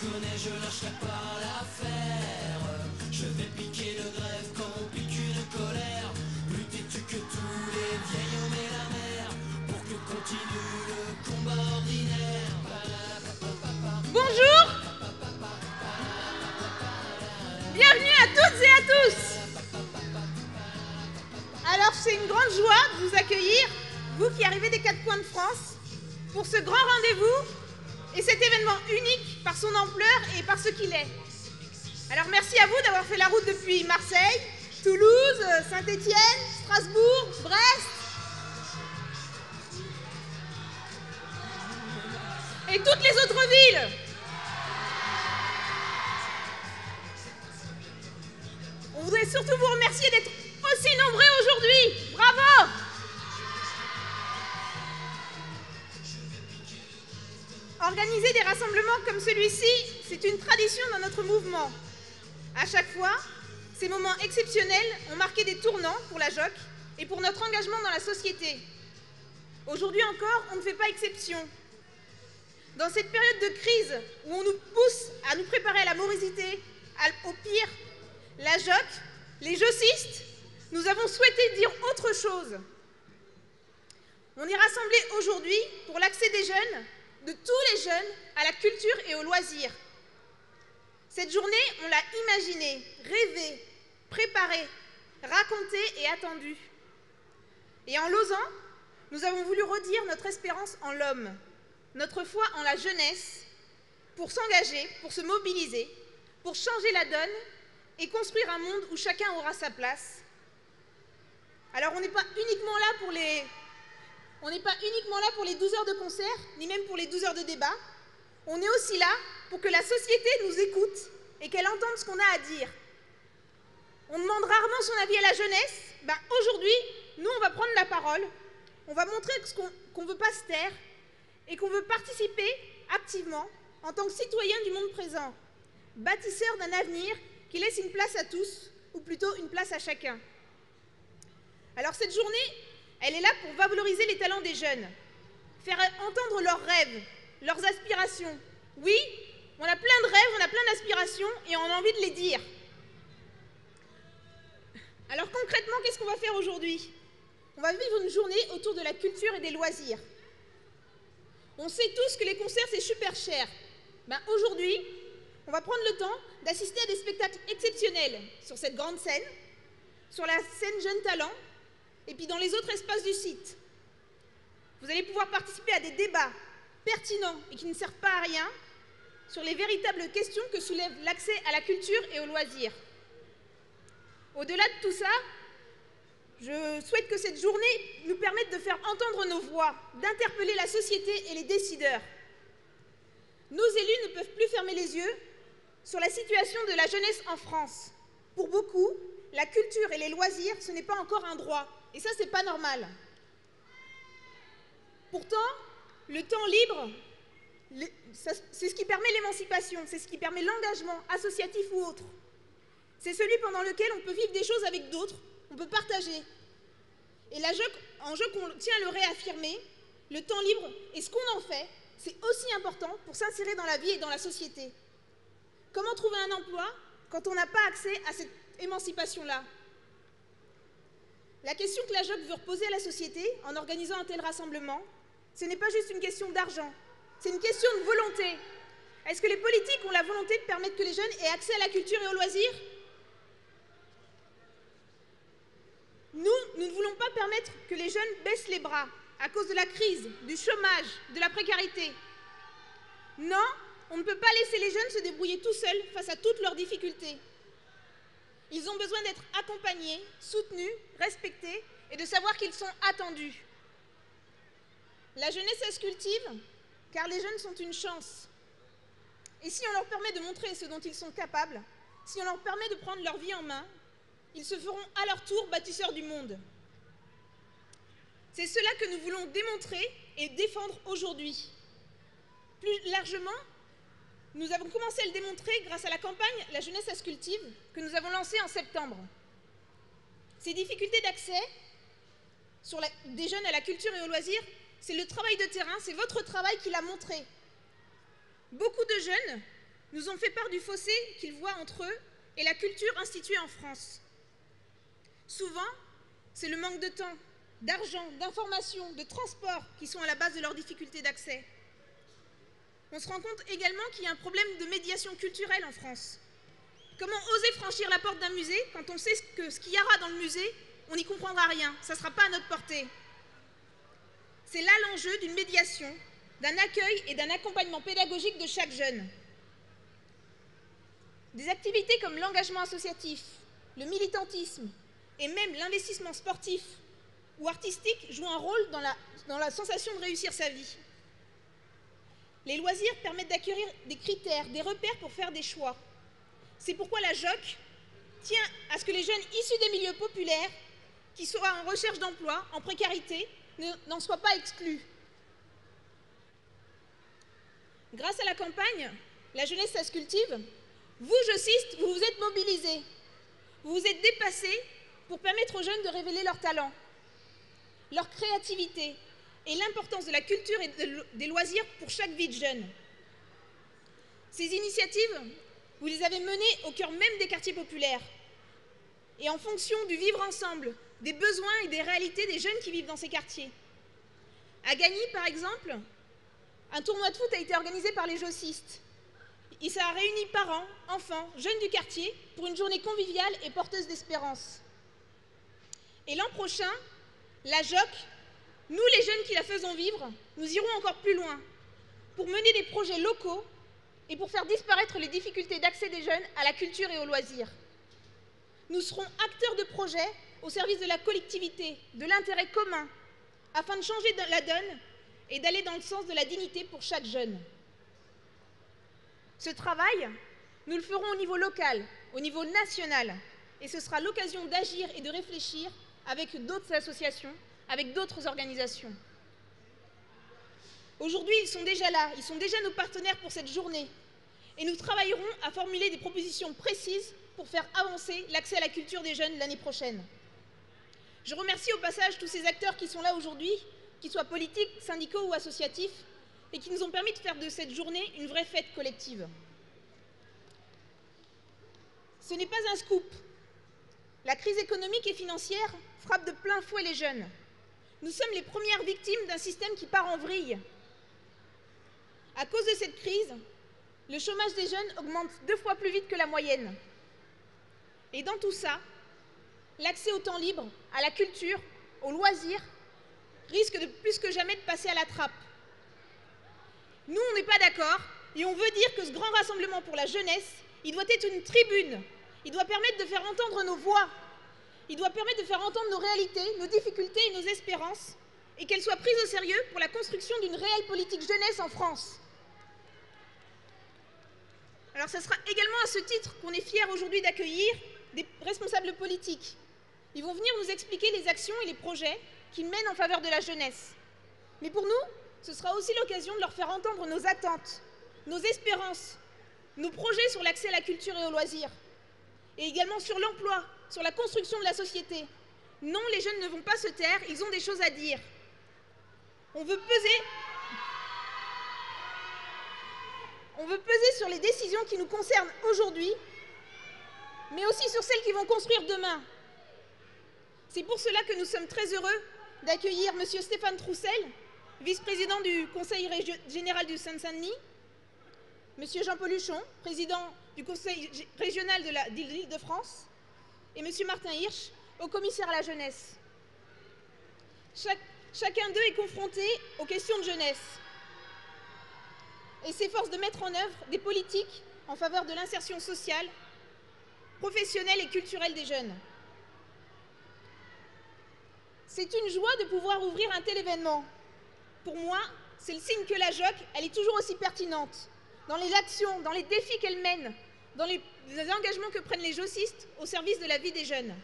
connais, je lâcherai pas l'affaire. Je vais piquer de grève comme on pique une colère. Plus têtu que tous les vieils hommes et la mer, pour que continue le combat ordinaire. Bonjour. Bienvenue à toutes et à tous. Alors c'est une grande joie de vous accueillir, vous qui arrivez des quatre coins de France, pour ce grand rendez-vous et cet événement unique par son ampleur et par ce qu'il est. Alors merci à vous d'avoir fait la route depuis Marseille, Toulouse, Saint-Étienne, Strasbourg, Brest et toutes les autres villes. On voudrait surtout vous remercier d'être aussi nombreux aujourd'hui. Bravo! Organiser des rassemblements comme celui-ci, c'est une tradition dans notre mouvement. À chaque fois, ces moments exceptionnels ont marqué des tournants pour la JOC et pour notre engagement dans la société. Aujourd'hui encore, on ne fait pas exception. Dans cette période de crise où on nous pousse à nous préparer à la morosité, au pire, la JOC, les jocistes, nous avons souhaité dire autre chose. On est rassemblés aujourd'hui pour l'accès des jeunes, de tous les jeunes, à la culture et aux loisirs. Cette journée, on l'a imaginée, rêvée, préparée, racontée et attendue. Et en l'osant, nous avons voulu redire notre espérance en l'homme, notre foi en la jeunesse, pour s'engager, pour se mobiliser, pour changer la donne et construire un monde où chacun aura sa place. Alors on n'est pas uniquement là pour les 12 heures de concert, ni même pour les 12 heures de débat. On est aussi là pour que la société nous écoute et qu'elle entende ce qu'on a à dire. On demande rarement son avis à la jeunesse. Aujourd'hui, nous, on va prendre la parole. On va montrer qu'on ne veut pas se taire et qu'on veut participer activement en tant que citoyen du monde présent, bâtisseur d'un avenir qui laisse une place à tous, ou plutôt une place à chacun. Alors cette journée, elle est là pour valoriser les talents des jeunes, faire entendre leurs rêves, leurs aspirations. Oui, on a plein de rêves, on a plein d'aspirations et on a envie de les dire. Alors concrètement, qu'est-ce qu'on va faire aujourd'hui? On va vivre une journée autour de la culture et des loisirs. On sait tous que les concerts, c'est super cher. Aujourd'hui, on va prendre le temps d'assister à des spectacles exceptionnels sur cette grande scène, sur la scène Jeunes Talents, et puis dans les autres espaces du site. Vous allez pouvoir participer à des débats pertinents et qui ne servent pas à rien sur les véritables questions que soulève l'accès à la culture et aux loisirs. Au-delà de tout ça, je souhaite que cette journée nous permette de faire entendre nos voix, d'interpeller la société et les décideurs. Nos élus ne peuvent plus fermer les yeux sur la situation de la jeunesse en France. Pour beaucoup, la culture et les loisirs, ce n'est pas encore un droit. Et ça, c'est pas normal. Pourtant, le temps libre, c'est ce qui permet l'émancipation, c'est ce qui permet l'engagement associatif ou autre. C'est celui pendant lequel on peut vivre des choses avec d'autres, on peut partager. Et en JOC, on tient à le réaffirmer, le temps libre et ce qu'on en fait, c'est aussi important pour s'insérer dans la vie et dans la société. Comment trouver un emploi quand on n'a pas accès à cette émancipation-là? La question que la JOC veut reposer à la société en organisant un tel rassemblement, ce n'est pas juste une question d'argent, c'est une question de volonté. Est-ce que les politiques ont la volonté de permettre que les jeunes aient accès à la culture et aux loisirs? Nous ne voulons pas permettre que les jeunes baissent les bras à cause de la crise, du chômage, de la précarité. Non, on ne peut pas laisser les jeunes se débrouiller tout seuls face à toutes leurs difficultés. Ils ont besoin d'être accompagnés, soutenus, respectés et de savoir qu'ils sont attendus. La jeunesse, elle se cultive, car les jeunes sont une chance. Et si on leur permet de montrer ce dont ils sont capables, si on leur permet de prendre leur vie en main, ils se feront à leur tour bâtisseurs du monde. C'est cela que nous voulons démontrer et défendre aujourd'hui. Plus largement, nous avons commencé à le démontrer grâce à la campagne « La jeunesse, elle se cultive » que nous avons lancée en septembre. Ces difficultés d'accès des jeunes à la culture et aux loisirs, c'est le travail de terrain, c'est votre travail qui l'a montré. Beaucoup de jeunes nous ont fait part du fossé qu'ils voient entre eux et la culture instituée en France. Souvent, c'est le manque de temps, d'argent, d'information, de transport qui sont à la base de leurs difficultés d'accès. On se rend compte également qu'il y a un problème de médiation culturelle en France. Comment oser franchir la porte d'un musée quand on sait que ce qu'il y aura dans le musée, on n'y comprendra rien, ça ne sera pas à notre portée. C'est là l'enjeu d'une médiation, d'un accueil et d'un accompagnement pédagogique de chaque jeune. Des activités comme l'engagement associatif, le militantisme et même l'investissement sportif ou artistique jouent un rôle dans la sensation de réussir sa vie. Les loisirs permettent d'acquérir des critères, des repères pour faire des choix. C'est pourquoi la JOC tient à ce que les jeunes issus des milieux populaires, qui soient en recherche d'emploi, en précarité, n'en soient pas exclus. Grâce à la campagne « La jeunesse, ça se cultive », vous, jeuxistes, vous vous êtes mobilisés, vous vous êtes dépassés pour permettre aux jeunes de révéler leurs talents, leur créativité et l'importance de la culture et des loisirs pour chaque vie de jeune. Ces initiatives, vous les avez menées au cœur même des quartiers populaires et en fonction du vivre ensemble, des besoins et des réalités des jeunes qui vivent dans ces quartiers. À Gagny, par exemple, un tournoi de foot a été organisé par les jocistes. Il a réuni parents, enfants, jeunes du quartier pour une journée conviviale et porteuse d'espérance. Et l'an prochain, la JOC, nous les jeunes qui la faisons vivre, nous irons encore plus loin pour mener des projets locaux et pour faire disparaître les difficultés d'accès des jeunes à la culture et aux loisirs. Nous serons acteurs de projets au service de la collectivité, de l'intérêt commun, afin de changer la donne et d'aller dans le sens de la dignité pour chaque jeune. Ce travail, nous le ferons au niveau local, au niveau national, et ce sera l'occasion d'agir et de réfléchir avec d'autres associations, avec d'autres organisations. Aujourd'hui, ils sont déjà là, ils sont déjà nos partenaires pour cette journée, et nous travaillerons à formuler des propositions précises pour faire avancer l'accès à la culture des jeunes l'année prochaine. Je remercie au passage tous ces acteurs qui sont là aujourd'hui, qu'ils soient politiques, syndicaux ou associatifs, et qui nous ont permis de faire de cette journée une vraie fête collective. Ce n'est pas un scoop. La crise économique et financière frappe de plein fouet les jeunes. Nous sommes les premières victimes d'un système qui part en vrille. À cause de cette crise, le chômage des jeunes augmente 2 fois plus vite que la moyenne. Et dans tout ça, l'accès au temps libre, à la culture, aux loisirs, risque de plus que jamais de passer à la trappe. Nous, on n'est pas d'accord et on veut dire que ce grand rassemblement pour la jeunesse, il doit être une tribune. Il doit permettre de faire entendre nos voix. Il doit permettre de faire entendre nos réalités, nos difficultés et nos espérances, et qu'elles soient prises au sérieux pour la construction d'une réelle politique jeunesse en France. Alors, ce sera également à ce titre qu'on est fiers aujourd'hui d'accueillir des responsables politiques. Ils vont venir nous expliquer les actions et les projets qu'ils mènent en faveur de la jeunesse. Mais pour nous, ce sera aussi l'occasion de leur faire entendre nos attentes, nos espérances, nos projets sur l'accès à la culture et aux loisirs, et également sur l'emploi, sur la construction de la société. Non, les jeunes ne vont pas se taire, ils ont des choses à dire. On veut peser sur les décisions qui nous concernent aujourd'hui, mais aussi sur celles qui vont construire demain. C'est pour cela que nous sommes très heureux d'accueillir M. Stéphane Troussel, vice-président du Conseil général du Seine-Saint-Denis, M. Jean-Paul Huchon, président du Conseil régional de l'Île-de-France, et M. Martin Hirsch, au commissaire à la jeunesse. Chacun d'eux est confronté aux questions de jeunesse et s'efforce de mettre en œuvre des politiques en faveur de l'insertion sociale, professionnelle et culturelle des jeunes. C'est une joie de pouvoir ouvrir un tel événement. Pour moi, c'est le signe que la JOC, elle est toujours aussi pertinente dans les actions, dans les défis qu'elle mène, dans les engagements que prennent les jocistes au service de la vie des jeunes.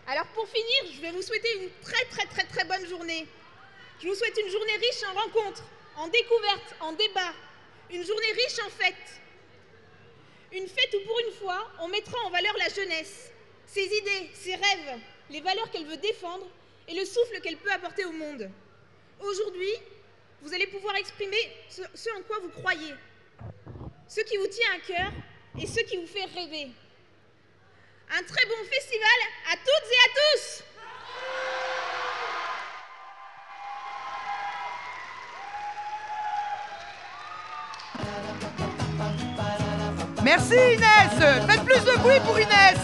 Alors pour finir, je vais vous souhaiter une très bonne journée. Je vous souhaite une journée riche en rencontres, en découvertes, en débats, une journée riche en fêtes. Une fête où pour une fois, on mettra en valeur la jeunesse, ses idées, ses rêves, les valeurs qu'elle veut défendre et le souffle qu'elle peut apporter au monde. Aujourd'hui, vous allez pouvoir exprimer ce en quoi vous croyez, ce qui vous tient à cœur et ce qui vous fait rêver. Un très bon festival à toutes et à tous! Merci Inès. Faites plus de bruit pour Inès.